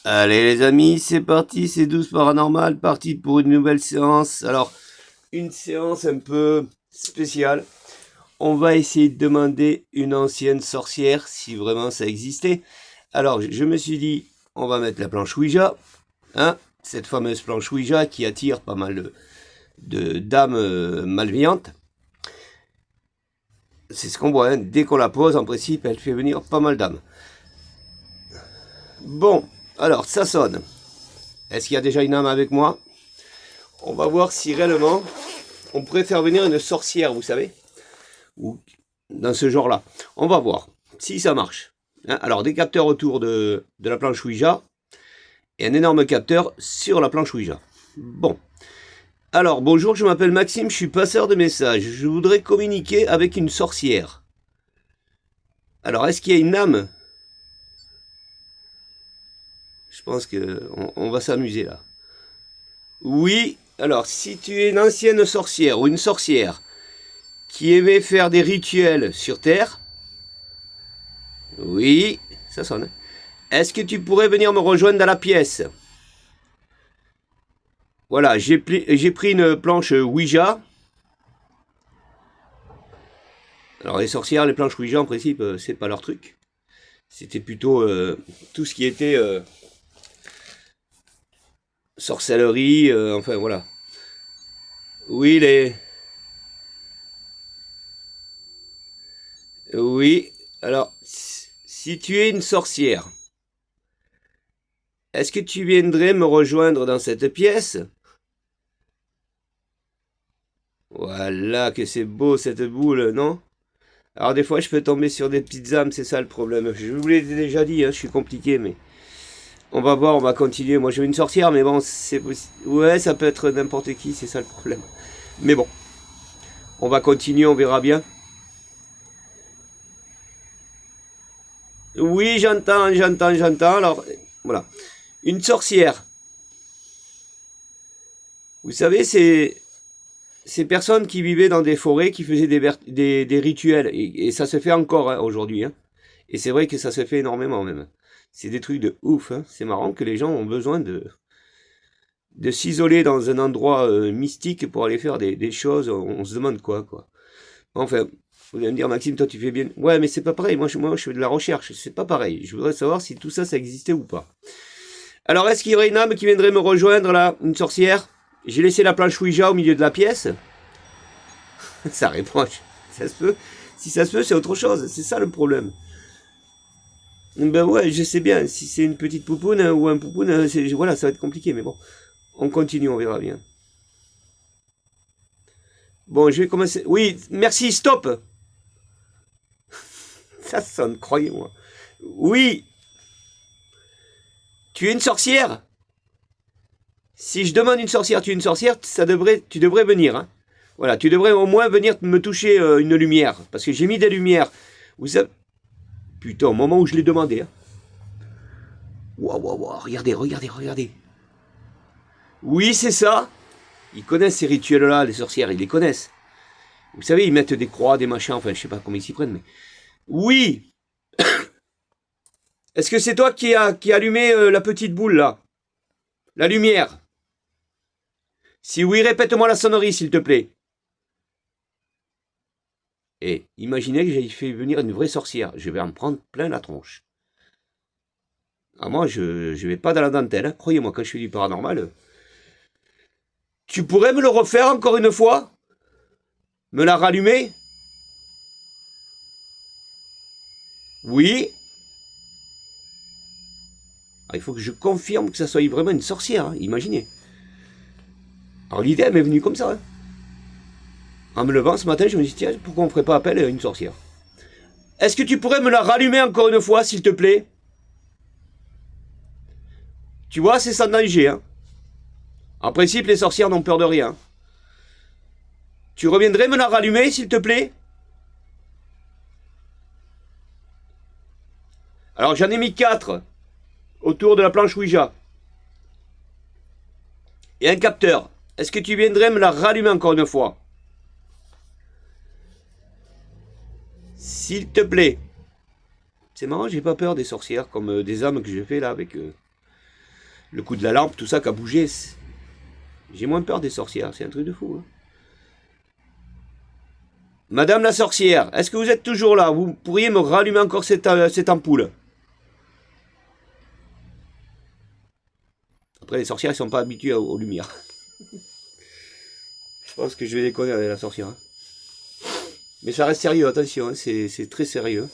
Allez les amis, c'est parti, c'est 12 paranormal, parti pour une nouvelle séance. Alors, une séance un peu spéciale. On va essayer de demander une ancienne sorcière, si vraiment ça existait. Alors, je me suis dit, on va mettre la planche Ouija, hein, cette fameuse planche Ouija qui attire pas mal de dames malveillantes. C'est ce qu'on voit, hein. Dès qu'on la pose, en principe, elle fait venir pas mal d'âmes. Bon, alors, ça sonne. Est-ce qu'il y a déjà une âme avec moi? On va voir si réellement on pourrait faire venir une sorcière, vous savez, ou dans ce genre-là. On va voir si ça marche. Hein, alors, des capteurs autour de la planche Ouija et un énorme capteur sur la planche Ouija. Bon. Alors, bonjour, je m'appelle Maxime, je suis passeur de messages. Je voudrais communiquer avec une sorcière. Alors, est-ce qu'il y a une âme? Je pense qu'on va s'amuser là. Oui, alors, si tu es une ancienne sorcière ou une sorcière qui aimait faire des rituels sur Terre, oui, ça sonne. Est-ce que tu pourrais venir me rejoindre dans la pièce? Voilà, j'ai pris une planche Ouija. Alors les sorcières, les planches Ouija, en principe, c'est pas leur truc. C'était plutôt tout ce qui était sorcellerie, enfin voilà. Oui, Oui, alors, si tu es une sorcière, est-ce que tu viendrais me rejoindre dans cette pièce? Voilà, que c'est beau cette boule, non? Alors des fois, je peux tomber sur des petites âmes, c'est ça le problème. Je vous l'ai déjà dit, hein, je suis compliqué, mais on va voir, on va continuer. Moi, je veux une sorcière, mais bon, c'est ouais, ça peut être n'importe qui, c'est ça le problème. Mais bon, on va continuer, on verra bien. Oui, j'entends. Alors, voilà. Une sorcière. Vous savez, c'est ces personnes qui vivaient dans des forêts, qui faisaient des rituels. Et ça se fait encore hein, aujourd'hui. Hein. Et c'est vrai que ça se fait énormément même. C'est des trucs de ouf. Hein. C'est marrant que les gens ont besoin de s'isoler dans un endroit mystique pour aller faire des choses. On se demande quoi. Enfin, vous allez me dire, Maxime, toi tu fais bien. Ouais, mais c'est pas pareil. Moi, je fais de la recherche. C'est pas pareil. Je voudrais savoir si tout ça, ça existait ou pas. Alors, est-ce qu'il y aurait une âme qui viendrait me rejoindre là? Une sorcière? J'ai laissé la planche Ouija au milieu de la pièce. Ça répond. Ça se peut. Si ça se peut, c'est autre chose. C'est ça le problème. Ben ouais, je sais bien. Si c'est une petite poupoune ou un poupoune, voilà, ça va être compliqué. Mais bon, on continue, on verra bien. Bon, je vais commencer. Oui, merci, stop. Ça sonne, croyez-moi. Oui, tu es une sorcière. Si je demande une sorcière, tu es une sorcière, tu devrais venir. Hein. Voilà, tu devrais au moins venir me toucher une lumière. Parce que j'ai mis des lumières. Vous savez. Putain, au moment où je l'ai demandé. Hein. Waouh, regardez. Oui, c'est ça. Ils connaissent ces rituels-là, les sorcières, ils les connaissent. Vous savez, ils mettent des croix, des machins, enfin, je sais pas comment ils s'y prennent, mais. Oui. Est-ce que c'est toi qui a allumé la petite boule, là? La lumière. Si oui, répète-moi la sonnerie, s'il te plaît. Et imaginez que j'ai fait venir une vraie sorcière. Je vais en prendre plein la tronche. Ah, moi, je vais pas dans la dentelle. Hein. Croyez-moi, quand je fais du paranormal. Tu pourrais me le refaire encore une fois? Me la rallumer? Oui. Ah, il faut que je confirme que ça soit vraiment une sorcière. Hein. Imaginez. Alors l'idée, elle m'est venue comme ça. Hein. En me levant ce matin, je me suis dit, tiens, pourquoi on ferait pas appel à une sorcière? Est-ce que tu pourrais me la rallumer encore une fois, s'il te plaît? Tu vois, c'est sans danger. Hein. En principe, les sorcières n'ont peur de rien. Tu reviendrais me la rallumer, s'il te plaît? Alors j'en ai mis 4 autour de la planche Ouija. Et un capteur. Est-ce que tu viendrais me la rallumer encore une fois? S'il te plaît. C'est marrant, j'ai pas peur des sorcières comme des âmes que j'ai fait là avec eux. le coup de la lampe, tout ça qui a bougé. J'ai moins peur des sorcières, c'est un truc de fou. Hein. Madame la sorcière, est-ce que vous êtes toujours là? Vous pourriez me rallumer encore cette ampoule? Après, les sorcières, ils sont pas habituées aux lumières. Je pense que je vais déconner avec la sorcière. Hein. Mais ça reste sérieux, attention, hein, c'est très sérieux.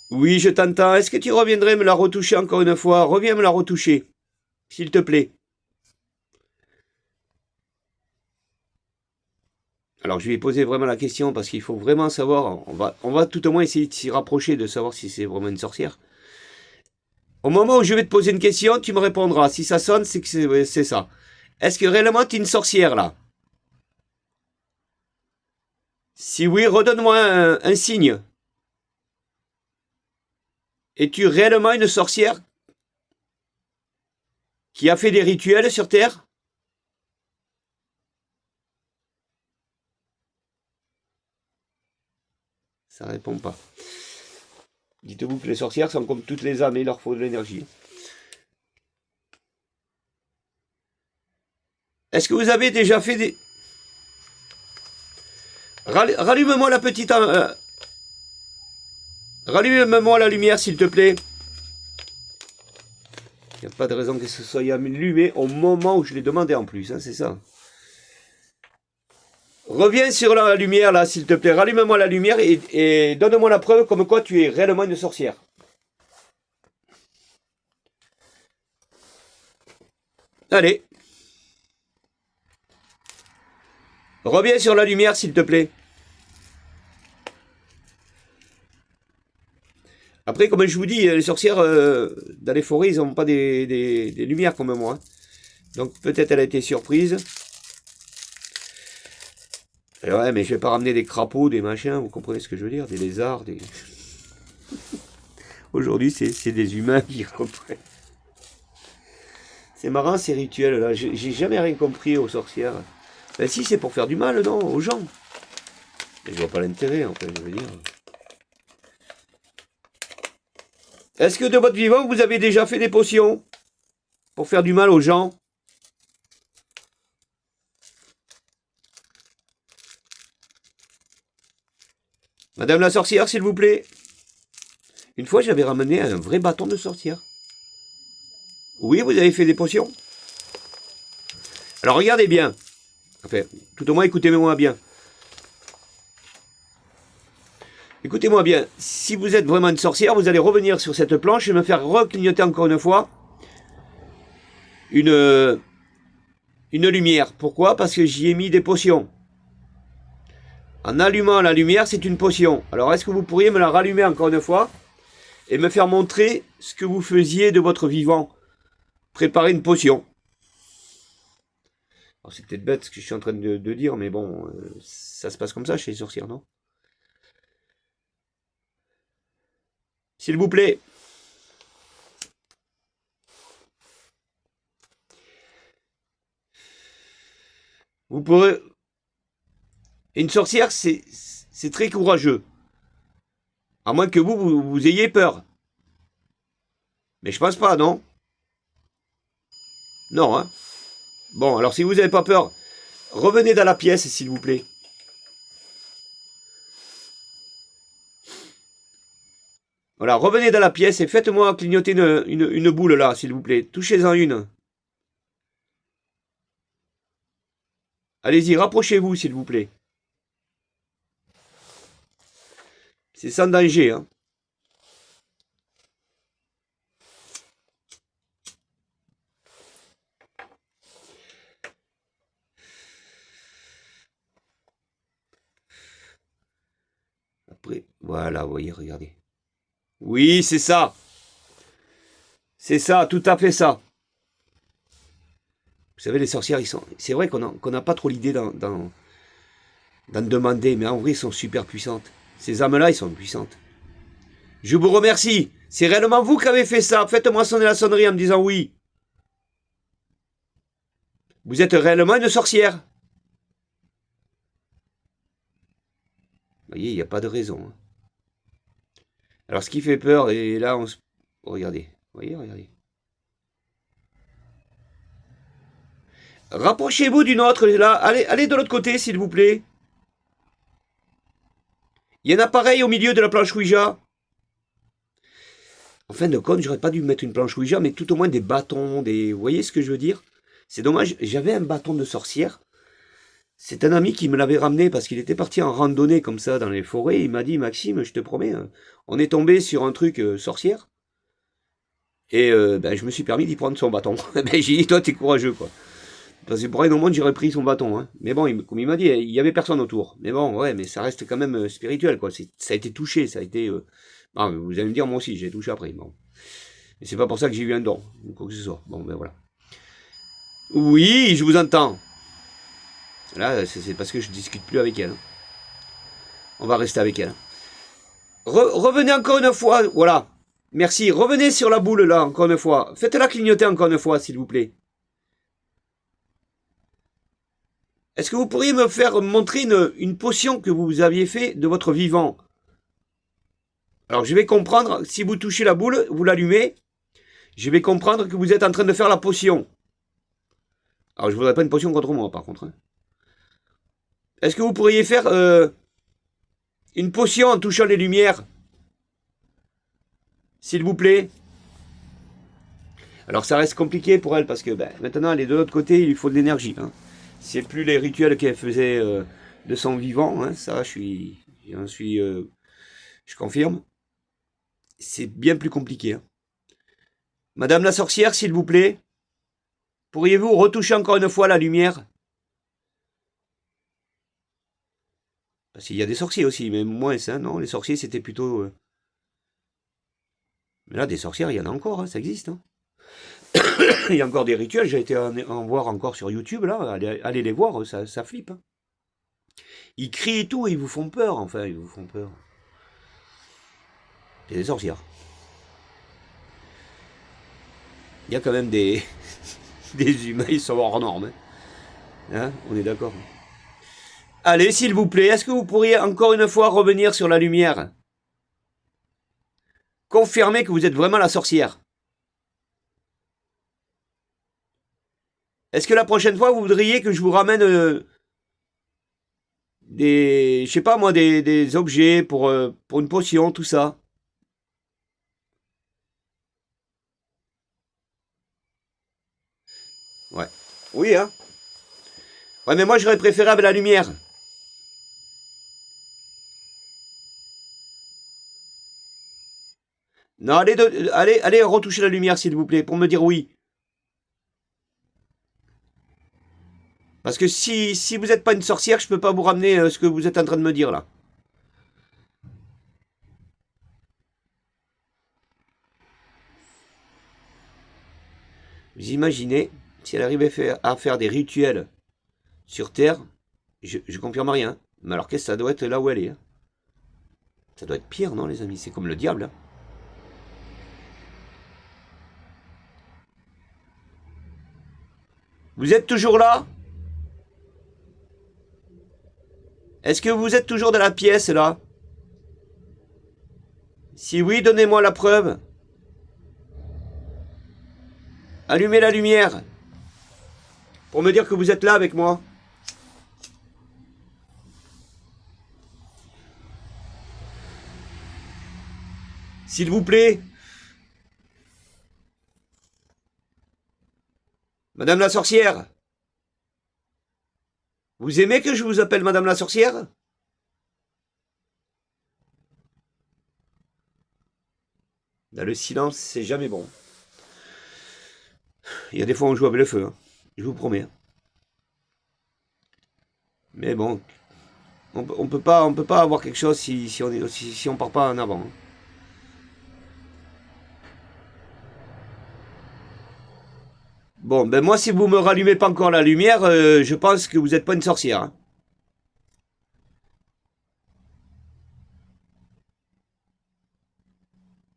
Oui, je t'entends. Est-ce que tu reviendrais me la retoucher encore une fois? Reviens me la retoucher, s'il te plaît. Alors, je lui ai posé vraiment la question parce qu'il faut vraiment savoir. On va tout au moins essayer de s'y rapprocher, de savoir si c'est vraiment une sorcière. Au moment où je vais te poser une question, tu me répondras. Si ça sonne, c'est que c'est ça. Est-ce que réellement tu es une sorcière là? Si oui, redonne-moi un signe. Es-tu réellement une sorcière qui a fait des rituels sur Terre? Ça répond pas. Dites-vous que les sorcières sont comme toutes les âmes, il leur faut de l'énergie. Est-ce que vous avez déjà fait des... Rallume-moi la petite... Rallume-moi la lumière, s'il te plaît. Il n'y a pas de raison que ce soit allumé au moment où je l'ai demandé en plus, hein, c'est ça. Reviens sur la lumière, là, s'il te plaît. Rallume-moi la lumière et donne-moi la preuve comme quoi tu es réellement une sorcière. Allez. Reviens sur la lumière, s'il te plaît. Après, comme je vous dis, les sorcières, dans les forêts, ils n'ont pas des lumières comme moi. Hein. Donc peut-être elle a été surprise. Et ouais, mais je vais pas ramener des crapauds, des machins, vous comprenez ce que je veux dire? Des lézards, des... Aujourd'hui, c'est des humains qui reprennent. C'est marrant ces rituels-là. J'ai jamais rien compris aux sorcières. Ben si, c'est pour faire du mal, non, aux gens. Mais je vois pas l'intérêt, en fait, je veux dire. Est-ce que de votre vivant, vous avez déjà fait des potions pour faire du mal aux gens? Madame la sorcière, s'il vous plaît. Une fois, j'avais ramené un vrai bâton de sorcière. Oui, vous avez fait des potions? Alors, regardez bien. Enfin, tout au moins, écoutez-moi bien. Écoutez-moi bien. Si vous êtes vraiment une sorcière, vous allez revenir sur cette planche et me faire reclignoter encore une fois une lumière. Pourquoi? Parce que j'y ai mis des potions. En allumant la lumière, c'est une potion. Alors, est-ce que vous pourriez me la rallumer encore une fois et me faire montrer ce que vous faisiez de votre vivant? Préparer une potion. C'est peut-être bête ce que je suis en train de dire, mais bon, ça se passe comme ça chez les sorcières, non? S'il vous plaît. Vous pourrez... Une sorcière, c'est très courageux. À moins que vous ayez peur. Mais je pense pas, non? Non, hein? Bon, alors si vous n'avez pas peur, revenez dans la pièce, s'il vous plaît. Voilà, revenez dans la pièce et faites-moi clignoter une boule là, s'il vous plaît. Touchez-en une. Allez-y, rapprochez-vous, s'il vous plaît. C'est sans danger, hein. Après, voilà, vous voyez, regardez. Oui, c'est ça. C'est ça, tout à fait ça. Vous savez, les sorcières, ils sont... C'est vrai qu'on n'a pas trop l'idée d'en demander, mais en vrai, ils sont super puissantes. Ces âmes-là, ils sont puissantes. Je vous remercie. C'est réellement vous qui avez fait ça. Faites-moi sonner la sonnerie en me disant oui. Vous êtes réellement une sorcière. Vous voyez, il n'y a pas de raison. Hein. Alors, ce qui fait peur, et là, on se... Regardez. Vous voyez, regardez. Rapprochez-vous d'une autre, là. Allez de l'autre côté, s'il vous plaît. Il y en a pareil au milieu de la planche Ouija. En fin de compte, j'aurais pas dû mettre une planche Ouija, mais tout au moins des bâtons, des... Vous voyez ce que je veux dire? C'est dommage, j'avais un bâton de sorcière. C'est un ami qui me l'avait ramené parce qu'il était parti en randonnée comme ça dans les forêts. Il m'a dit, Maxime, je te promets, on est tombé sur un truc sorcière. Et ben, je me suis permis d'y prendre son bâton. Ben, j'ai dit, toi, t'es courageux, quoi. Parce que pour un moment, j'aurais pris son bâton. Hein. Mais bon, comme il m'a dit, il y avait personne autour. Mais bon, ouais, mais ça reste quand même spirituel, quoi. Ça a été touché, ça a été... Ah, vous allez me dire, moi aussi, j'ai touché après. Bon. Mais c'est pas pour ça que j'ai eu un don, ou quoi que ce soit. Bon, ben voilà. Oui, je vous entends. Là, c'est parce que je discute plus avec elle. On va rester avec elle. Revenez encore une fois, voilà. Merci. Revenez sur la boule, là, encore une fois. Faites-la clignoter encore une fois, s'il vous plaît. Est-ce que vous pourriez me faire montrer une potion que vous aviez fait de votre vivant? Alors, je vais comprendre, si vous touchez la boule, vous l'allumez, je vais comprendre que vous êtes en train de faire la potion. Alors, je ne voudrais pas une potion contre moi, par contre. Hein. Est-ce que vous pourriez faire une potion en touchant les lumières? S'il vous plaît. Alors, ça reste compliqué pour elle, parce que ben, maintenant, elle est de l'autre côté, il lui faut de l'énergie. Hein. C'est plus les rituels qu'elle faisait de son vivant, hein, ça, je confirme. C'est bien plus compliqué. Hein. Madame la sorcière, s'il vous plaît, pourriez-vous retoucher encore une fois la lumière? Parce qu'il y a des sorciers aussi, mais moins, hein, non? Les sorciers, c'était plutôt... Mais là, des sorcières, il y en a encore, hein, ça existe. Hein. Il y a encore des rituels, j'ai été en voir encore sur YouTube, là, allez les voir, ça flippe. Hein. Ils crient et tout, ils vous font peur, enfin, ils vous font peur. C'est des sorcières. Il y a quand même des, des humains, ils sont hors normes. Hein, on est d'accord. Allez, s'il vous plaît, est-ce que vous pourriez encore une fois revenir sur la lumière? Confirmez que vous êtes vraiment la sorcière. Est-ce que la prochaine fois, vous voudriez que je vous ramène des, je sais pas moi, des objets pour une potion, tout ça? Ouais. Oui, hein? Ouais, mais moi, j'aurais préféré avec la lumière. Non, allez retoucher la lumière, s'il vous plaît, pour me dire oui. Parce que si vous n'êtes pas une sorcière, je peux pas vous ramener ce que vous êtes en train de me dire là. Vous imaginez, si elle arrivait à faire des rituels sur Terre, je confirme rien. Mais alors qu'est-ce que ça doit être là où elle est? Hein. Ça doit être pire, non, les amis? C'est comme le diable. Hein. Vous êtes toujours là? Est-ce que vous êtes toujours dans la pièce là? Si oui, donnez-moi la preuve. Allumez la lumière pour me dire que vous êtes là avec moi. S'il vous plaît. Madame la sorcière. Vous aimez que je vous appelle Madame la sorcière? Dans le silence, c'est jamais bon. Il y a des fois on joue avec le feu, hein. Je vous promets. Mais bon, on peut pas avoir quelque chose si on part pas en avant. Hein. Bon, ben moi, si vous me rallumez pas encore la lumière, je pense que vous n'êtes pas une sorcière. Hein.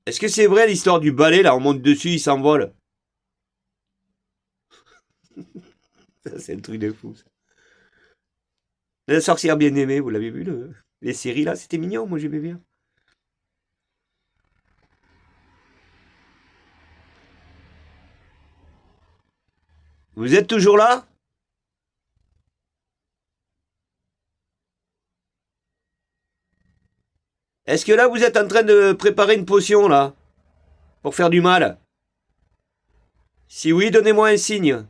Est-ce que c'est vrai l'histoire du balai, là, on monte dessus, il s'envole? Ça, c'est le truc de fou. Ça. La sorcière bien aimée, vous l'avez vu, les séries là, c'était mignon, moi j'aimais bien. Vous êtes toujours là? Est-ce que là, vous êtes en train de préparer une potion, là? Pour faire du mal? Si oui, donnez-moi un signe.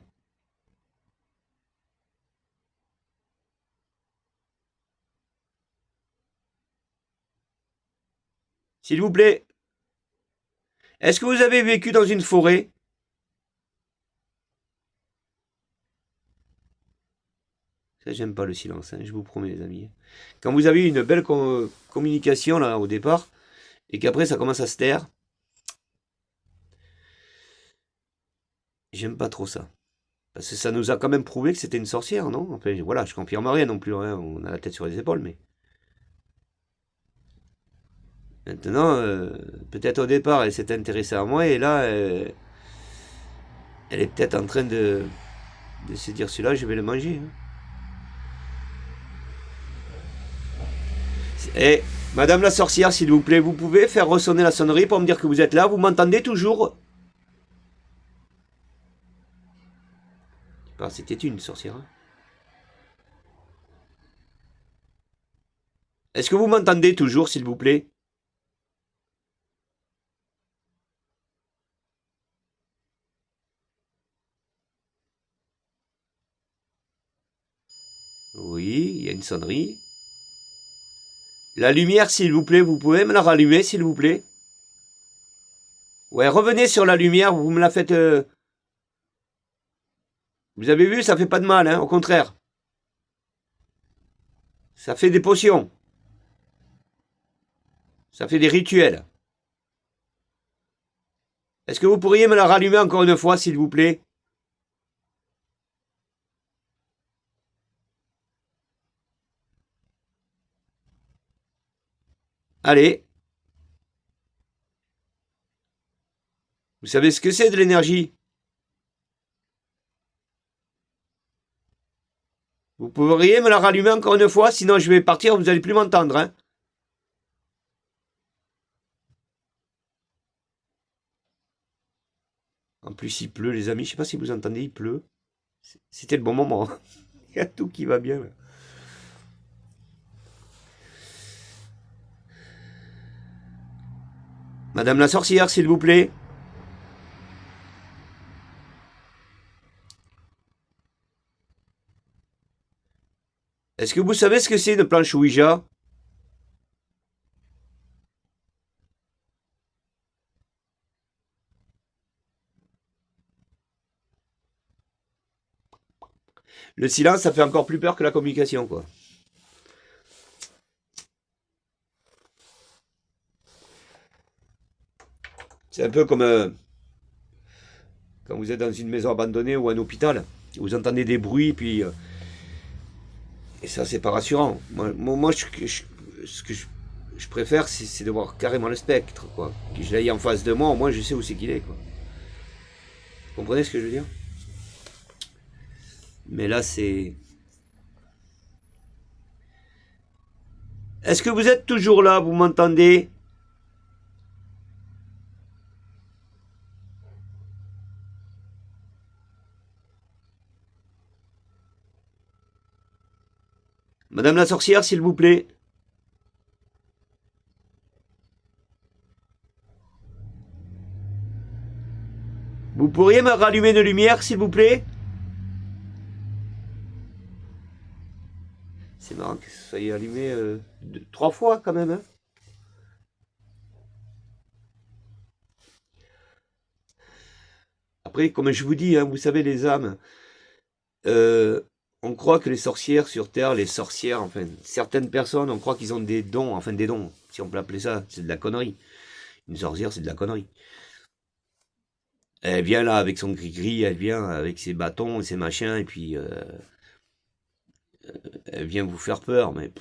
S'il vous plaît. Est-ce que vous avez vécu dans une forêt? Ça, j'aime pas le silence, hein, je vous promets, les amis. Quand vous avez une belle communication, là, au départ, et qu'après, ça commence à se taire, j'aime pas trop ça. Parce que ça nous a quand même prouvé que c'était une sorcière, non? Enfin, voilà, je confirme rien non plus, hein, on a la tête sur les épaules, mais... Maintenant, peut-être au départ, elle s'est intéressée à moi, et là, elle est peut-être en train de se dire, celui-là, je vais le manger. Hein. Et, Madame la sorcière, s'il vous plaît, vous pouvez faire ressonner la sonnerie pour me dire que vous êtes là, vous m'entendez toujours? C'était une sorcière. Hein. Est-ce que vous m'entendez toujours, s'il vous plaît? Oui, il y a une sonnerie. La lumière, s'il vous plaît, vous pouvez me la rallumer, s'il vous plaît? Ouais, revenez sur la lumière, vous me la faites... Vous avez vu, ça fait pas de mal, hein, au contraire. Ça fait des potions. Ça fait des rituels. Est-ce que vous pourriez me la rallumer encore une fois, s'il vous plaît? Allez. Vous savez ce que c'est de l'énergie? Vous pourriez me la rallumer encore une fois, sinon je vais partir, vous n'allez plus m'entendre. Hein. En plus, il pleut, les amis. Je ne sais pas si vous entendez, il pleut. C'était le bon moment. Il y a tout qui va bien. Là. Madame la sorcière, s'il vous plaît. Est-ce que vous savez ce que c'est une planche Ouija? Le silence, ça fait encore plus peur que la communication, quoi. C'est un peu comme quand vous êtes dans une maison abandonnée ou un hôpital. Vous entendez des bruits, puis... et ça, c'est pas rassurant. Moi ce que je préfère, c'est de voir carrément le spectre, quoi. Que je l'aille en face de moi, au moins je sais où c'est qu'il est, quoi. Vous comprenez ce que je veux dire? Mais là, c'est... Est-ce que vous êtes toujours là? Vous m'entendez? Madame la sorcière, s'il vous plaît. Vous pourriez me rallumer une lumière, s'il vous plaît? C'est marrant que ça ait allumé 3 fois, quand même. Hein. Après, comme je vous dis, hein, vous savez, les âmes... on croit que les sorcières sur Terre, les sorcières, enfin, certaines personnes, on croit qu'ils ont des dons, enfin des dons, si on peut appeler ça, c'est de la connerie. Une sorcière, c'est de la connerie. Elle vient là avec son gris-gris, elle vient avec ses bâtons et ses machins, et puis elle vient vous faire peur, mais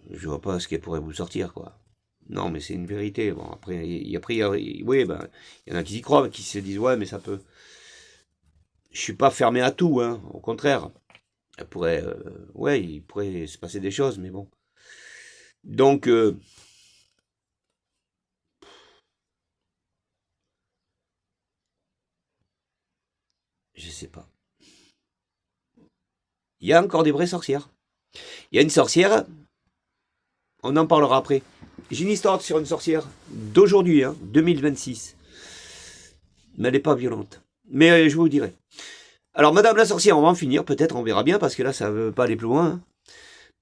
je vois pas ce qu'elle pourrait vous sortir, quoi. Non, mais c'est une vérité. Bon, après, oui, ben, il y en a qui y croient, qui se disent, ouais, mais ça peut. Je suis pas fermé à tout, hein, au contraire. Elle pourrait, ouais, il pourrait se passer des choses, mais bon. Donc, je sais pas. Il y a encore des vraies sorcières. Il y a une sorcière, On en parlera après. J'ai une histoire sur une sorcière d'aujourd'hui, 2026. Mais elle n'est pas violente. Mais je vous dirai. Alors, Madame la sorcière, on va en finir. Peut-être, on verra bien, parce que là, ça ne veut pas aller plus loin.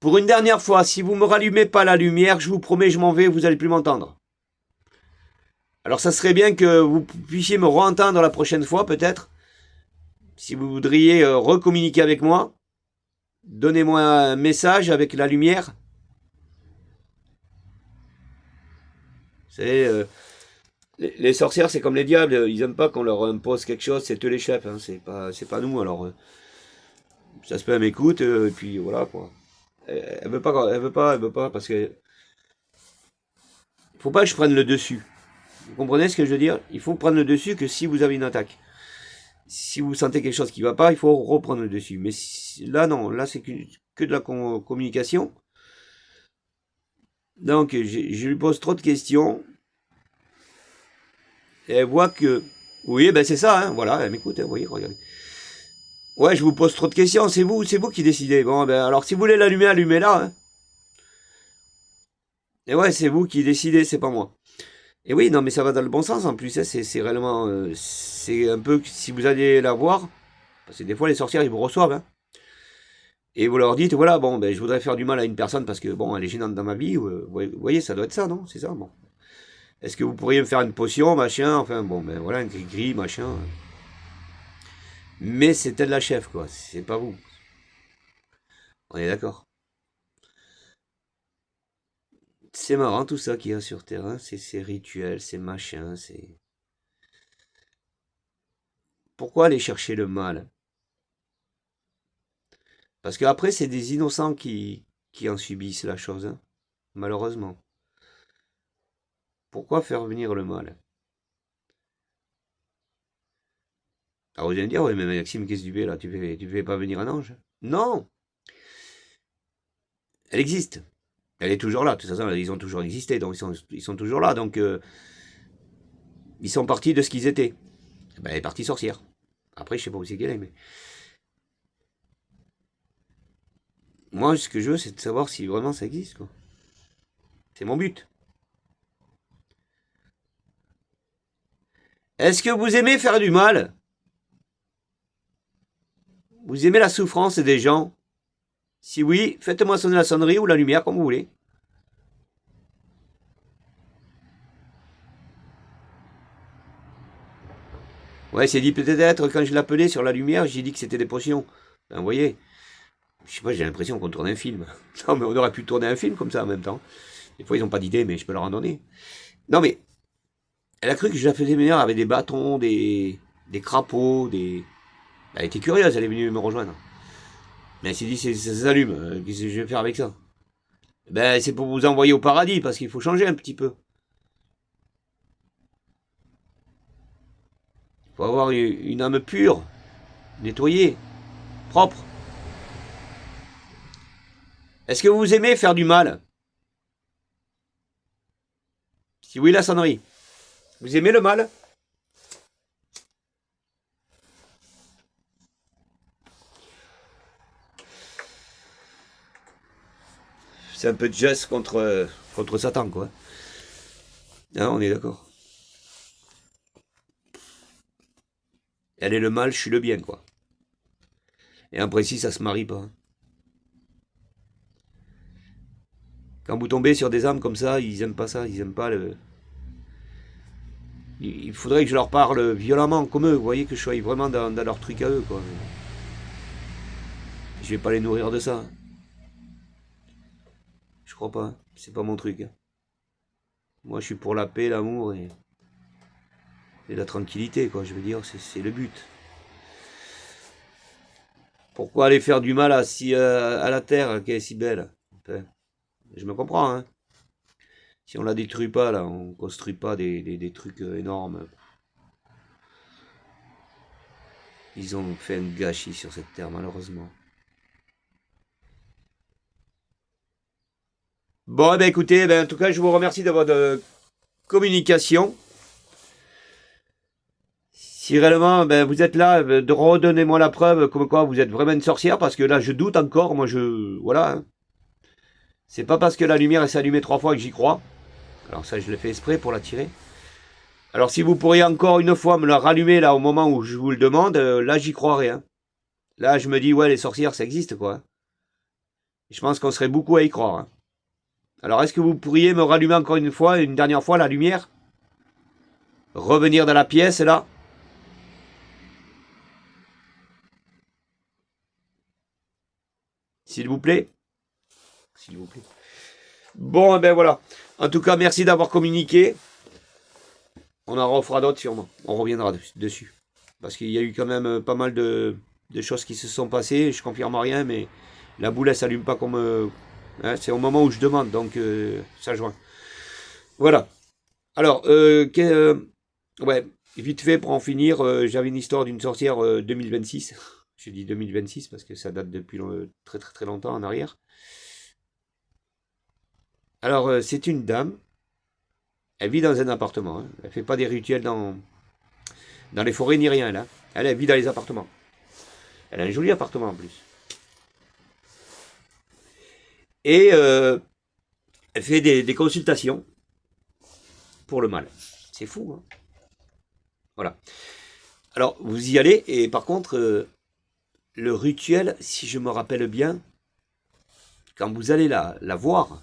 Pour une dernière fois, si vous ne me rallumez pas la lumière, je vous promets, je m'en vais, vous n'allez plus m'entendre. Alors, ça serait bien que vous puissiez me re-entendre la prochaine fois, peut-être. Si vous voudriez recommuniquer avec moi, donnez-moi un message avec la lumière. C'est les sorcières, c'est comme les diables, ils n'aiment pas qu'on leur impose quelque chose, c'est eux les chefs, c'est pas nous. Alors ça se peut, elle m'écoute, et puis voilà quoi. Elle veut pas, parce que faut pas que je prenne le dessus. Vous comprenez ce que je veux dire? Il faut prendre le dessus que si vous avez une attaque. Si vous sentez quelque chose qui va pas, il faut reprendre le dessus. Mais là non, là c'est que de la communication. Donc je lui pose trop de questions. Et elle voit que... Oui, ben c'est ça, voilà, elle m'écoute, vous voyez, regardez. Ouais, je vous pose trop de questions, c'est vous qui décidez. Bon, ben alors si vous voulez l'allumer, allumez-la. Et ouais, c'est vous qui décidez, c'est pas moi. Et oui, non, mais ça va dans le bon sens en plus, c'est réellement... c'est un peu, si vous allez la voir, parce que des fois les sorcières, ils vous reçoivent, et vous leur dites, voilà, bon, ben je voudrais faire du mal à une personne parce que, bon, elle est gênante dans ma vie, vous voyez, ça doit être ça, non? C'est ça, bon. Est-ce que vous pourriez me faire une potion, machin, enfin, bon, ben voilà, un gris-gris, machin. Mais c'est elle la chef, quoi, c'est pas vous. On est d'accord. C'est marrant tout ça qu'il y a sur Terre, c'est ces rituels, ces machins, c'est... Pourquoi aller chercher le mal? Parce qu'après, c'est des innocents qui en subissent la chose, malheureusement. Pourquoi faire venir le mal? Alors vous allez me dire, oui, mais Maxime, qu'est-ce que tu fais là? Tu fais pas venir un ange? Non! Elle existe. Elle est toujours là. De toute façon, ils ont toujours existé, donc ils sont toujours là. Donc, ils sont partis de ce qu'ils étaient. Ben, elle est partie sorcière. Après, je sais pas où c'est qu'elle est, mais... Moi, ce que je veux, c'est de savoir si vraiment ça existe, quoi. C'est mon but. Est-ce que vous aimez faire du mal? Vous aimez la souffrance des gens? Si oui, faites-moi sonner la sonnerie ou la lumière, comme vous voulez. Ouais, c'est dit peut-être, quand je l'appelais sur la lumière, j'ai dit que c'était des potions. Ben, vous voyez, je sais pas, j'ai l'impression qu'on tourne un film. Non, mais on aurait pu tourner un film comme ça en même temps. Des fois, ils n'ont pas d'idée, mais je peux leur en donner. Non, mais elle a cru que je la faisais venir avec des bâtons, des crapauds, des... Elle était curieuse, elle est venue me rejoindre. Mais elle s'est dit, ça s'allume, qu'est-ce que je vais faire avec ça? Ben, c'est pour vous envoyer au paradis, parce qu'il faut changer un petit peu. Il faut avoir une âme pure, nettoyée, propre. Est-ce que vous aimez faire du mal? Si oui, la sonnerie. Vous aimez le mal? C'est un peu de geste contre Satan, quoi. Ah, on est d'accord. Elle est le mal, je suis le bien, quoi. Et en précis, ça se marie pas. Quand vous tombez sur des âmes comme ça, ils aiment pas ça, ils aiment pas le... Il faudrait que je leur parle violemment, comme eux, vous voyez, que je sois vraiment dans leur truc à eux, quoi. Je vais pas les nourrir de ça. Je crois pas, c'est pas mon truc. Moi, je suis pour la paix, l'amour et la tranquillité, quoi. Je veux dire, c'est le but. Pourquoi aller faire du mal à la terre qui est si belle? Enfin, je me comprends, Si on la détruit pas, là, on construit pas des trucs énormes. Ils ont fait un gâchis sur cette terre, malheureusement. Bon, eh ben écoutez, en tout cas, je vous remercie de votre communication. Si réellement vous êtes là, redonnez-moi la preuve comme quoi vous êtes vraiment une sorcière, parce que là, je doute encore. Moi, voilà. C'est pas parce que la lumière s'est allumée 3 fois que j'y crois. Alors ça, je le fais exprès pour la tirer. Alors si vous pourriez encore une fois me la rallumer là au moment où je vous le demande, là j'y croirais. Hein. Là je me dis ouais les sorcières ça existe quoi. Je pense qu'on serait beaucoup à y croire. Hein. Alors est-ce que vous pourriez me rallumer encore une fois, une dernière fois la lumière? Revenir dans la pièce là. S'il vous plaît. S'il vous plaît. Bon ben voilà. En tout cas merci d'avoir communiqué. On en refera d'autres sûrement. On reviendra dessus. Parce qu'il y a eu quand même pas mal de choses qui se sont passées. Je confirme rien, mais la boule elle s'allume pas comme... hein, c'est au moment où je demande, donc ça joint. Voilà. Alors, ouais, vite fait pour en finir, j'avais une histoire d'une sorcière 2026. J'ai dit 2026 parce que ça date depuis très très très longtemps en arrière. Alors, c'est une dame. Elle vit dans un appartement. Hein. Elle fait pas des rituels dans les forêts ni rien là. Elle vit dans les appartements. Elle a un joli appartement en plus. Et elle fait des consultations pour le mal. C'est fou, hein. Voilà. Alors, vous y allez, et par contre, le rituel, si je me rappelle bien, quand vous allez la voir,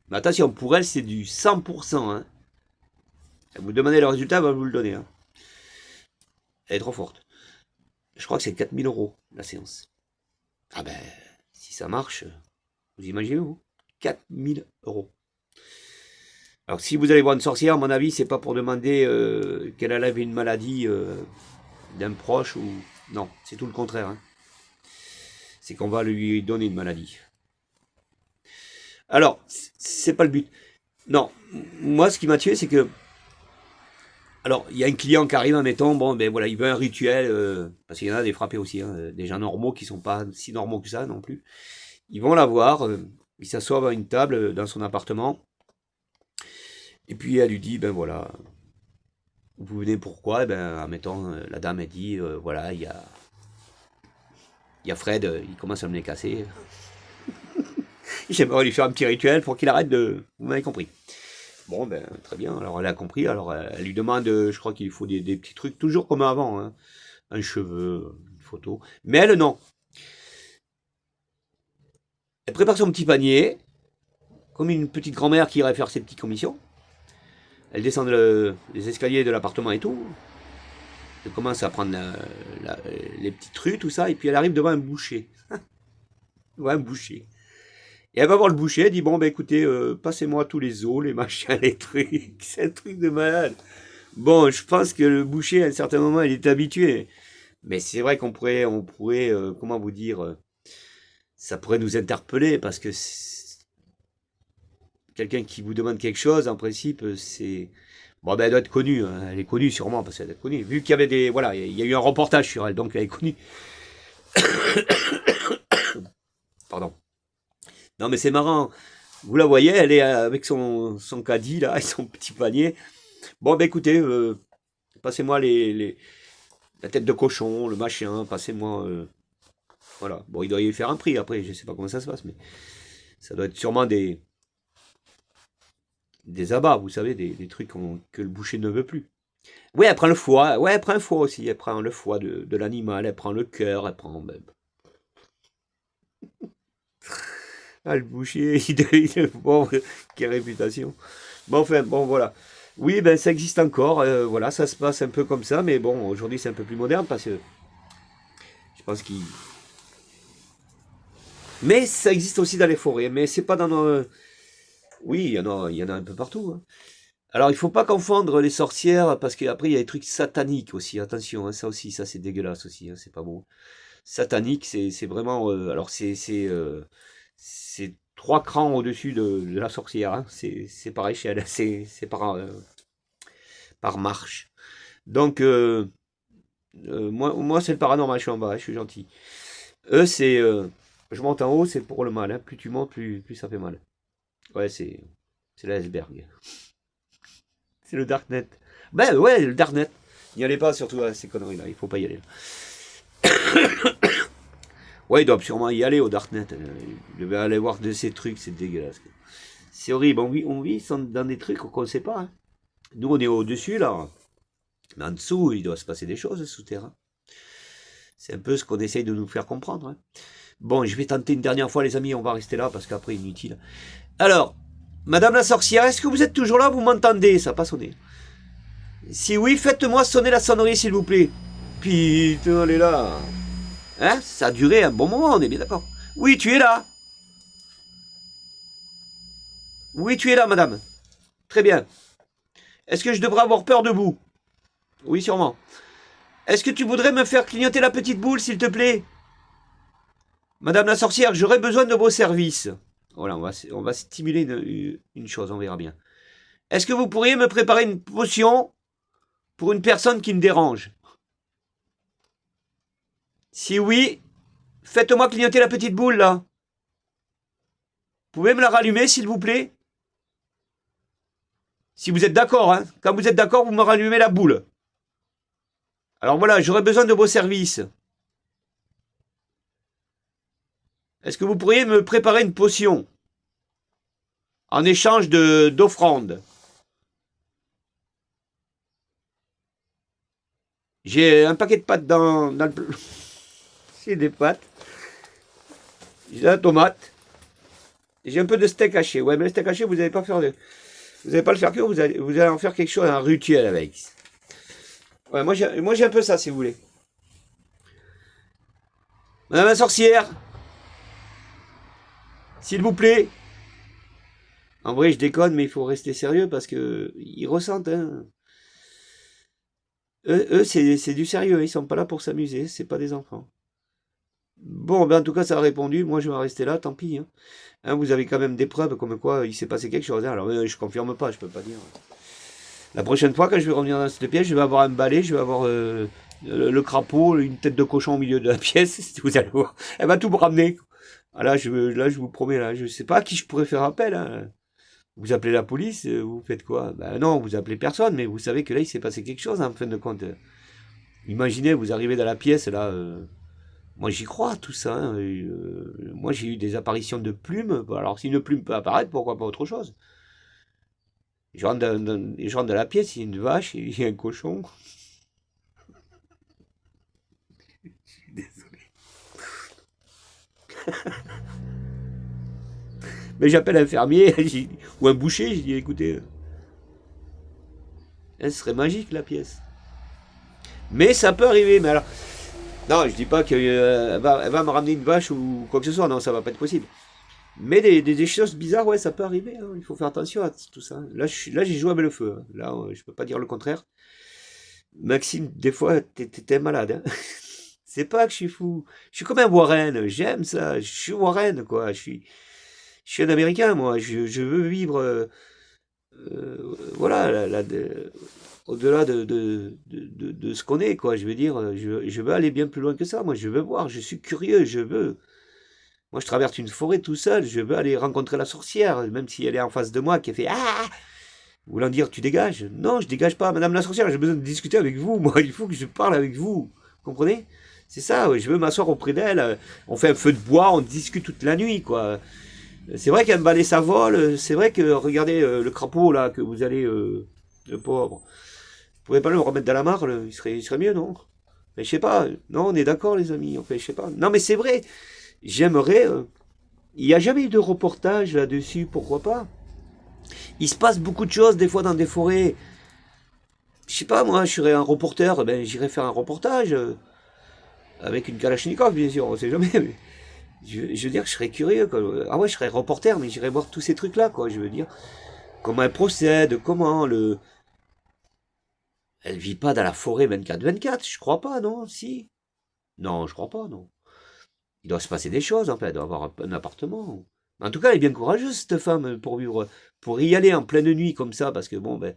mais attention, pour elle, c'est du 100%. Hein. Vous demandez le résultat, elle va vous le donner. Hein. Elle est trop forte. Je crois que c'est 4000 € la séance. Ah ben, si ça marche, vous imaginez vous 4000 €. Alors si vous allez voir une sorcière, à mon avis, c'est pas pour demander qu'elle enlève une maladie d'un proche ou... Non, c'est tout le contraire. Hein. C'est qu'on va lui donner une maladie. Alors, c'est pas le but. Non, moi ce qui m'a tué, c'est que... Alors, il y a un client qui arrive, admettons, bon, ben voilà, il veut un rituel, parce qu'il y en a des frappés aussi, hein, des gens normaux qui sont pas si normaux que ça non plus. Ils vont la voir, ils s'assoient à une table dans son appartement, et puis elle lui dit, ben voilà, vous venez pourquoi? Eh ben, admettons, la dame, elle dit, voilà, il y a Fred, il commence à me les casser. J'aimerais lui faire un petit rituel pour qu'il arrête de... Vous m'avez compris. Bon, ben, très bien. Alors, elle a compris. Alors, elle lui demande, je crois qu'il lui faut des petits trucs, toujours comme avant. Hein. Un cheveu, une photo. Mais elle, non. Elle prépare son petit panier, comme une petite grand-mère qui irait faire ses petites commissions. Elle descend les escaliers de l'appartement et tout. Elle commence à prendre les petits trucs, tout ça. Et puis, elle arrive devant un boucher. Ouais, un boucher. Et elle va voir le boucher, elle dit, bon, ben écoutez, passez-moi tous les os, les machins, les trucs. C'est un truc de malade. Bon, je pense que le boucher, à un certain moment, il est habitué. Mais c'est vrai on pourrait, comment vous dire, ça pourrait nous interpeller, parce que quelqu'un qui vous demande quelque chose, en principe, c'est... Bon, ben elle doit être connue, hein. Elle est connue sûrement, parce qu'elle doit être connue. Vu qu'il y avait des... Voilà, il y a eu un reportage sur elle, donc elle est connue. Pardon. Non, mais c'est marrant. Vous la voyez, elle est avec son caddie, là, et son petit panier. Bon, ben écoutez, passez-moi la tête de cochon, le machin, passez-moi... voilà. Bon, il doit y faire un prix après, je sais pas comment ça se passe, mais ça doit être sûrement des abats, vous savez, des trucs que le boucher ne veut plus. Oui, elle prend le foie, ouais, elle prend le foie aussi, elle prend le foie de l'animal, elle prend le cœur, elle prend... Ben, ah, le boucher, bon, quelle réputation. Bon, enfin, bon, voilà. Oui, ben ça existe encore, voilà, ça se passe un peu comme ça, mais bon, aujourd'hui c'est un peu plus moderne parce que je pense qu'il... Mais ça existe aussi dans les forêts, mais c'est pas dans nos... Oui, il y en a un peu partout. Hein. Alors, il faut pas confondre les sorcières, parce qu'après, il y a des trucs sataniques aussi, attention, hein, ça aussi, ça c'est dégueulasse aussi, hein, c'est pas bon. Satanique, c'est vraiment... alors, c'est 3 crans au-dessus de la sorcière, hein, c'est pareil chez elle, c'est par marche. Donc, moi c'est le paranormal, je suis en bas, hein, je suis gentil. Eux, c'est... je monte en haut, c'est pour le mal. Hein. Plus tu montes, plus ça fait mal. Ouais, c'est l'iceberg. C'est le Darknet. Ben ouais, le Darknet. N'y allez pas surtout à ces conneries-là, il faut pas y aller. Ouais, il doit sûrement y aller au Darknet. Il devait aller voir de ces trucs, c'est dégueulasse. C'est horrible, on vit dans des trucs qu'on ne sait pas. Hein. Nous, on est au-dessus, là. Mais en dessous, il doit se passer des choses souterraines. C'est un peu ce qu'on essaye de nous faire comprendre. Hein. Bon, je vais tenter une dernière fois, les amis, on va rester là, parce qu'après, inutile. Alors, Madame la sorcière, est-ce que vous êtes toujours là? Vous m'entendez? Ça n'a pas sonné. Si oui, faites-moi sonner la sonnerie, s'il vous plaît. Putain, elle est là. Hein? Ça a duré un bon moment, on est bien d'accord. Oui, tu es là. Oui, tu es là, madame. Très bien. Est-ce que je devrais avoir peur de vous? Oui, sûrement. Est-ce que tu voudrais me faire clignoter la petite boule, s'il te plaît? Madame la sorcière, j'aurais besoin de vos services. Voilà, on va stimuler une chose, on verra bien. Est-ce que vous pourriez me préparer une potion pour une personne qui me dérange? Si oui, faites-moi clignoter la petite boule, là. Vous pouvez me la rallumer, s'il vous plaît? Si vous êtes d'accord, hein. Quand vous êtes d'accord, vous me rallumez la boule. Alors voilà, j'aurais besoin de vos services. Est-ce que vous pourriez me préparer une potion en échange d'offrandes? J'ai un paquet de pâtes dans le... J'ai des pâtes. J'ai de la tomate. J'ai un peu de steak haché. Ouais, mais le steak haché, vous n'allez pas faire de... Vous n'allez pas le faire cuire, vous allez en faire quelque chose, un rituel avec. Ouais, moi j'ai un peu ça, si vous voulez. Madame la sorcière, s'il vous plaît. En vrai, je déconne, mais il faut rester sérieux parce que ils ressentent. Hein. Eux c'est du sérieux. Ils sont pas là pour s'amuser. C'est pas des enfants. Bon, ben en tout cas, ça a répondu. Moi, je vais rester là. Tant pis. Hein. Hein, vous avez quand même des preuves comme quoi il s'est passé quelque chose. Hein. Alors, je confirme pas. Je peux pas dire. La prochaine fois, quand je vais revenir dans cette pièce, je vais avoir un balai, je vais avoir le crapaud, une tête de cochon au milieu de la pièce. Vous allez voir. Elle va tout me ramener. Ah, là, je vous promets, là, je sais pas à qui je pourrais faire appel. Hein. Vous appelez la police, vous faites quoi? Ben non, vous appelez personne, mais vous savez que là, il s'est passé quelque chose, en fin de compte. Imaginez, vous arrivez dans la pièce, là, moi j'y crois, tout ça. Hein, moi j'ai eu des apparitions de plumes. Alors si une plume peut apparaître, pourquoi pas autre chose? Je rentre dans la pièce, il y a une vache, il y a un cochon. Désolé. Mais j'appelle un fermier ou un boucher, je dis écoutez, ce serait magique la pièce. Mais ça peut arriver, mais alors... Non, je dis pas qu'elle va me ramener une vache ou quoi que ce soit, non, ça va pas être possible. Mais des choses bizarres, ouais, ça peut arriver, hein, il faut faire attention à tout ça. Là, j'ai joué avec le feu, hein. Là, je peux pas dire le contraire. Maxime, des fois, t'es malade, hein. C'est pas que je suis fou. Je suis comme un Warren, j'aime ça. Je suis Warren, quoi. Je suis un Américain, moi. Je veux vivre, voilà, au-delà de ce qu'on est, quoi. Je veux dire, je veux aller bien plus loin que ça. Moi, je veux voir. Je suis curieux. Je veux. Moi, je traverse une forêt tout seul. Je veux aller rencontrer la sorcière, même si elle est en face de moi, qui fait ah, voulant dire tu dégages. Non, je dégage pas, Madame la sorcière. J'ai besoin de discuter avec vous. Moi, il faut que je parle avec vous. Vous comprenez? C'est ça. Ouais, je veux m'asseoir auprès d'elle. On fait un feu de bois. On discute toute la nuit, quoi. C'est vrai qu'un balai ça vole, c'est vrai que regardez le crapaud là que vous allez, le pauvre. Vous pouvez pas le remettre dans la mare, il serait mieux, non? Mais je sais pas, non, on est d'accord les amis, enfin je sais pas. Non mais c'est vrai, j'aimerais. Il n'y a jamais eu de reportage là-dessus, pourquoi pas? Il se passe beaucoup de choses des fois dans des forêts. Je sais pas, moi, je serais un reporter, ben j'irais faire un reportage avec une Kalachnikov, bien sûr, on sait jamais. Mais je veux dire, je serais curieux, quoi. Ah ouais, je serais reporter, mais j'irais voir tous ces trucs-là, quoi. Je veux dire, comment elle procède, comment le. Elle vit pas dans la forêt 24/24, je crois pas, non? Si? Non, je crois pas, non. Il doit se passer des choses, en fait, elle doit avoir un appartement. En tout cas, elle est bien courageuse, cette femme, pour vivre, pour y aller en pleine nuit comme ça, parce que bon, ben,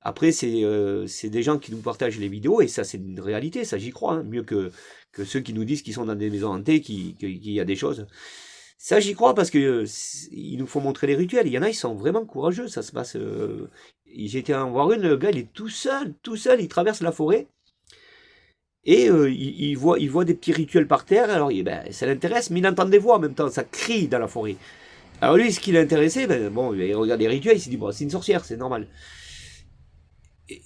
après, c'est des gens qui nous partagent les vidéos, et ça, c'est une réalité, ça, j'y crois, hein, mieux que ceux qui nous disent qu'ils sont dans des maisons hantées, qu'il y a des choses. Ça, j'y crois, parce que il nous faut montrer les rituels. Il y en a, ils sont vraiment courageux, ça se passe. J'ai été en voir une, le gars, il est tout seul, il traverse la forêt, Et il voit des petits rituels par terre, alors ben, ça l'intéresse, mais il entend des voix en même temps, ça crie dans la forêt. Alors lui, ce qui l'intéressait, ben, bon, il regarde les rituels, il s'est dit, bon, c'est une sorcière, c'est normal.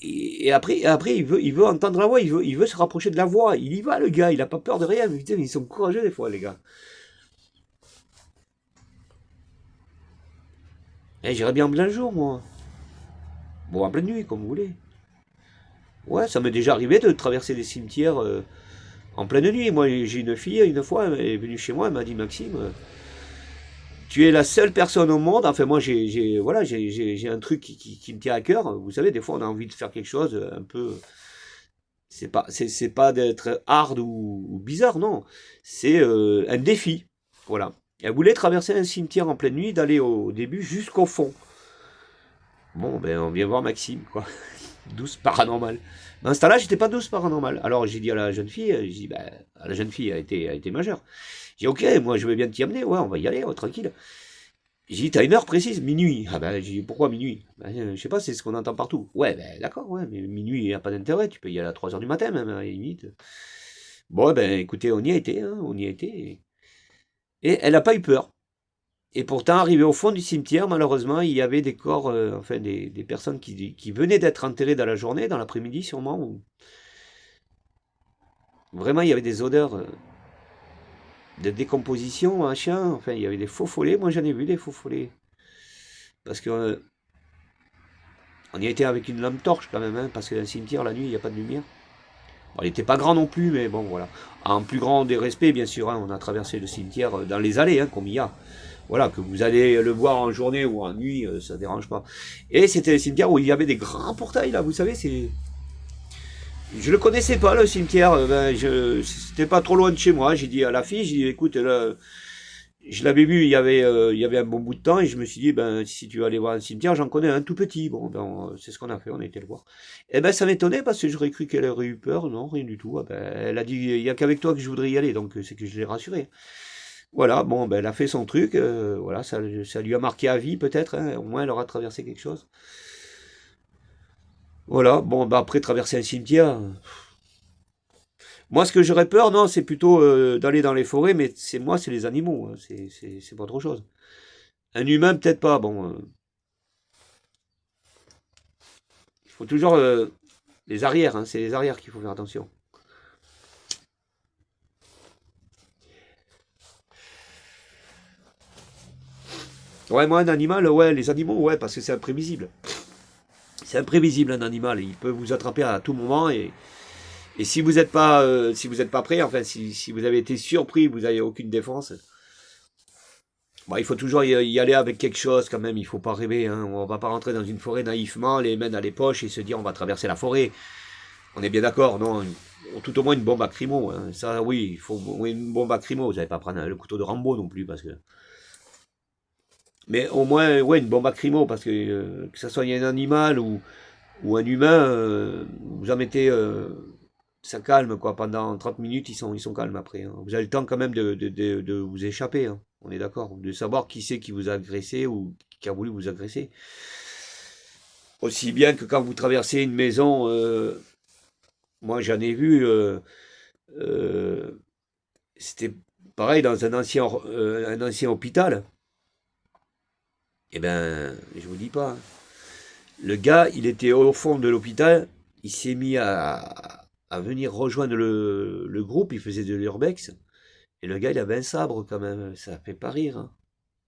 Et après il veut entendre la voix, il veut se rapprocher de la voix. Il y va, le gars, il a pas peur de rien. Putain, ils sont courageux des fois, les gars. Eh, j'irais bien en plein jour, moi. Bon, en pleine nuit, comme vous voulez. Ouais, ça m'est déjà arrivé de traverser des cimetières en pleine nuit. Moi, j'ai une fille, une fois, elle est venue chez moi, elle m'a dit, Maxime, tu es la seule personne au monde. Enfin, moi, voilà, j'ai un truc qui me tient à cœur. Vous savez, des fois, on a envie de faire quelque chose un peu. C'est pas d'être hard ou bizarre, non. C'est un défi. Voilà. Elle voulait traverser un cimetière en pleine nuit, d'aller au début jusqu'au fond. Bon, ben, on vient voir Maxime, quoi. Douce paranormal. Dans ce temps-là, j'étais pas douce paranormal. Alors, j'ai dit à la jeune fille, j'ai dit, ben, la jeune fille a été majeure. J'ai dit, ok, moi, je veux bien t'y amener, ouais, on va y aller, tranquille. J'ai dit, t'as une heure précise, minuit. Ah ben, j'ai dit, pourquoi minuit? Ben, je sais pas, c'est ce qu'on entend partout. Ouais, ben, d'accord, ouais, mais minuit, il n'y a pas d'intérêt, tu peux y aller à 3 heures du matin, même, à la limite. Bon, ben, écoutez, on y a été, hein, on y a été. Et elle n'a pas eu peur. Et pourtant, arrivé au fond du cimetière, malheureusement, il y avait des corps, enfin, des personnes qui venaient d'être enterrées dans la journée, dans l'après-midi, sûrement. Vraiment, il y avait des odeurs de décomposition, machin. Enfin, il y avait des faux follets. Moi, j'en ai vu des faux follets. Parce que on y a été avec une lampe torche quand même, hein, parce que dans le cimetière, la nuit, il n'y a pas de lumière. Bon, il n'était pas grand non plus, mais bon, voilà. En plus grand des respects, bien sûr, hein, on a traversé le cimetière dans les allées, hein, comme il y a. Voilà, que vous allez le voir en journée ou en nuit, ça ne dérange pas. Et c'était le cimetière où il y avait des grands portails, là, vous savez, c'est... Je le connaissais pas, le cimetière, ben, c'était pas trop loin de chez moi. J'ai dit à la fille, j'ai dit, écoute, là, je l'avais vu, il y avait un bon bout de temps, et je me suis dit, ben, si tu veux aller voir un cimetière, j'en connais un tout petit. Bon, ben, c'est ce qu'on a fait, on a été le voir. Et ben, ça m'étonnait parce que j'aurais cru qu'elle aurait eu peur. Non, rien du tout. Ah ben, elle a dit, il y a qu'avec toi que je voudrais y aller, donc c'est que je l'ai rassurée. Voilà, bon, ben, elle a fait son truc, voilà, ça lui a marqué à vie, peut-être, hein, au moins elle aura traversé quelque chose. Voilà, bon, ben, après, traverser un cimetière. Moi, ce que j'aurais peur, non, c'est plutôt d'aller dans les forêts, mais c'est les animaux, hein, c'est pas autre chose. Un humain, peut-être pas. Bon, il faut toujours les arrières, hein, c'est les arrières qu'il faut faire attention. Ouais, moi, un animal, ouais, les animaux, ouais, parce que c'est imprévisible. C'est imprévisible, un animal. Il peut vous attraper à tout moment et si vous êtes pas prêt, enfin, si vous avez été surpris, vous n'avez aucune défense. Bon, il faut toujours y aller avec quelque chose quand même. Il faut pas rêver, hein. On va pas rentrer dans une forêt naïvement, les mains dans les poches et se dire on va traverser la forêt. On est bien d'accord, non? Tout au moins une bombe à crimo, hein. Ça, oui, il faut une bombe à crimo. Vous n'allez pas prendre le couteau de Rambo non plus, parce que. Mais au moins, ouais, une bombe à crimo, parce que ça soit un animal ou un humain, vous en mettez, ça calme, quoi. Pendant 30 minutes, ils sont calmes après, hein. Vous avez le temps quand même de vous échapper, hein. On est d'accord. De savoir qui c'est qui vous a agressé ou qui a voulu vous agresser. Aussi bien que quand vous traversez une maison, moi j'en ai vu, euh, c'était pareil dans un ancien hôpital. Eh ben, je vous dis pas, hein. Le gars, il était au fond de l'hôpital, il s'est mis à venir rejoindre le groupe, il faisait de l'urbex, et le gars, il avait un sabre quand même, ça fait pas rire, hein.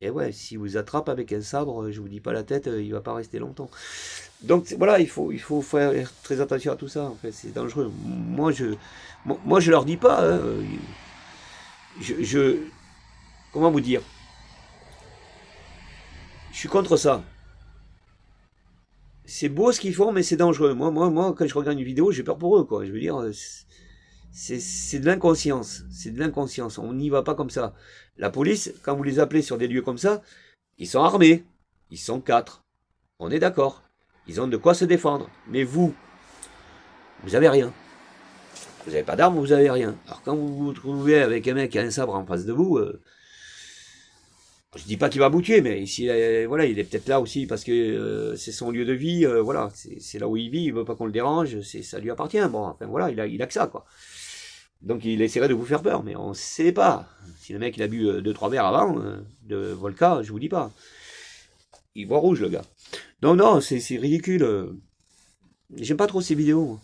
Et ouais, si vous attrape avec un sabre, je vous dis pas la tête, il va pas rester longtemps. Donc voilà, il faut faire très attention à tout ça, en fait, c'est dangereux. Moi, je leur dis pas, hein, je, comment vous dire, je suis contre ça. C'est beau ce qu'ils font, mais c'est dangereux. Moi, quand je regarde une vidéo, j'ai peur pour eux, quoi. Je veux dire, c'est de l'inconscience. C'est de l'inconscience. On n'y va pas comme ça. La police, quand vous les appelez sur des lieux comme ça, ils sont armés. Ils sont quatre. On est d'accord. Ils ont de quoi se défendre. Mais vous avez rien. Vous n'avez pas d'armes, vous avez rien. Alors quand vous vous trouvez avec un mec qui a un sabre en face de vous, Je dis pas qu'il va vous tuer, mais ici, voilà, il est peut-être là aussi parce que c'est son lieu de vie, voilà, c'est là où il vit, il veut pas qu'on le dérange, ça lui appartient. Bon, enfin voilà, il a que ça, quoi. Donc il essaierait de vous faire peur, mais on sait pas. Si le mec il a bu 2-3 verres avant de vodka, je vous dis pas. Il voit rouge, le gars. Donc non, c'est ridicule. J'aime pas trop ces vidéos, moi.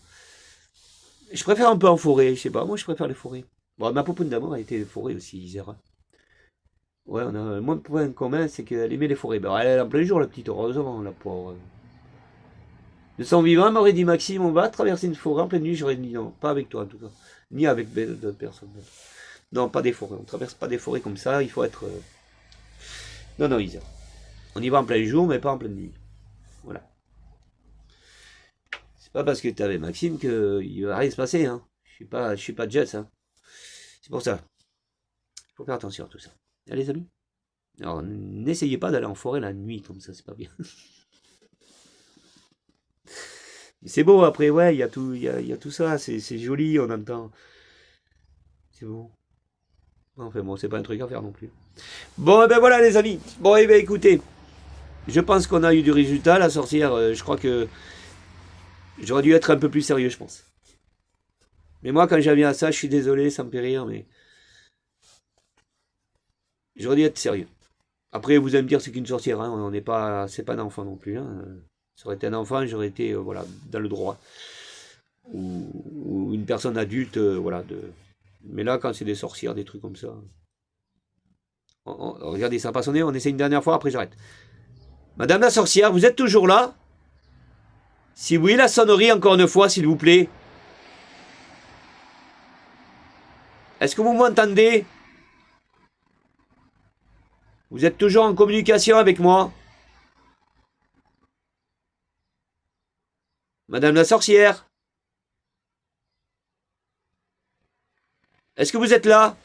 Je préfère un peu en forêt, je sais pas, moi je préfère les forêts. Bon, ma popoune d'amour a été forêt aussi, Isère. Ouais, on a un moins de points commun, c'est qu'elle aimait les forêts. Ben, elle est en plein jour, la petite, heureusement, la pauvre. De son vivant, elle m'aurait dit Maxime, on va traverser une forêt en pleine nuit. J'aurais dit non, pas avec toi en tout cas. Ni avec d'autres personnes. Non, pas des forêts. On traverse pas des forêts comme ça, il faut être. Non, non, Isa. On y va en plein jour, mais pas en pleine nuit. Voilà. C'est pas parce que tu avais Maxime qu'il va rien se passer, hein. Je suis pas Jets, hein. C'est pour ça. Il faut faire attention à tout ça. Allez, les amis. Alors, n'essayez pas d'aller en forêt la nuit comme ça, c'est pas bien. Mais c'est beau après, ouais, il y a tout ça, c'est joli, on entend. C'est beau. Enfin bon, c'est pas un truc à faire non plus. Bon, et ben voilà les amis. Bon, et ben écoutez, je pense qu'on a eu du résultat. La sorcière, je crois que j'aurais dû être un peu plus sérieux, je pense. Mais moi, quand j'en viens à ça, je suis désolé, ça me fait rire, mais j'aurais dû être sérieux. Après, vous allez me dire, c'est qu'une sorcière, hein, on n'est pas, c'est pas un enfant non plus. Hein. Ça aurait été un enfant, j'aurais été, voilà, dans le droit. Ou une personne adulte, voilà. Mais là, quand c'est des sorcières, des trucs comme ça. Regardez, ça n'a pas sonné, on essaie une dernière fois, après j'arrête. Madame la sorcière, vous êtes toujours là? Si oui, la sonnerie encore une fois, s'il vous plaît. Est-ce que vous m'entendez? Vous êtes toujours en communication avec moi? Madame la sorcière? Est-ce que vous êtes là?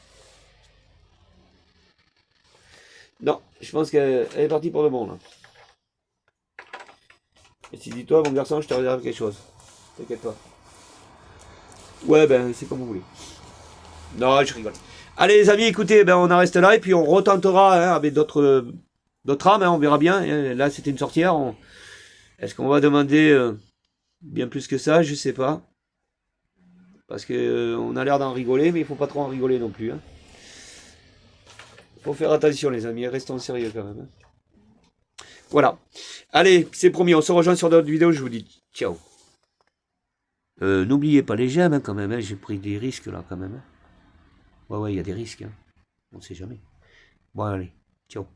Non, je pense qu'elle est partie pour le bon, là. Et si dis-toi, mon garçon, je te réserve quelque chose. T'inquiète pas. Ouais, ben, c'est comme vous voulez. Non, je rigole. Allez, les amis, écoutez, ben, on en reste là, et puis on retentera hein, avec d'autres âmes, hein, on verra bien. Hein. Là, c'était une sorcière. Est-ce qu'on va demander bien plus que ça? Je sais pas. Parce que on a l'air d'en rigoler, mais il faut pas trop en rigoler non plus. Hein. Faut faire attention, les amis, restons sérieux quand même. Hein. Voilà. Allez, c'est promis, on se rejoint sur d'autres vidéos, je vous dis ciao. N'oubliez pas les j'aime hein, quand même, hein, j'ai pris des risques là quand même. Hein. Ouais, il y a des risques, hein. On sait jamais. Bon, allez, ciao.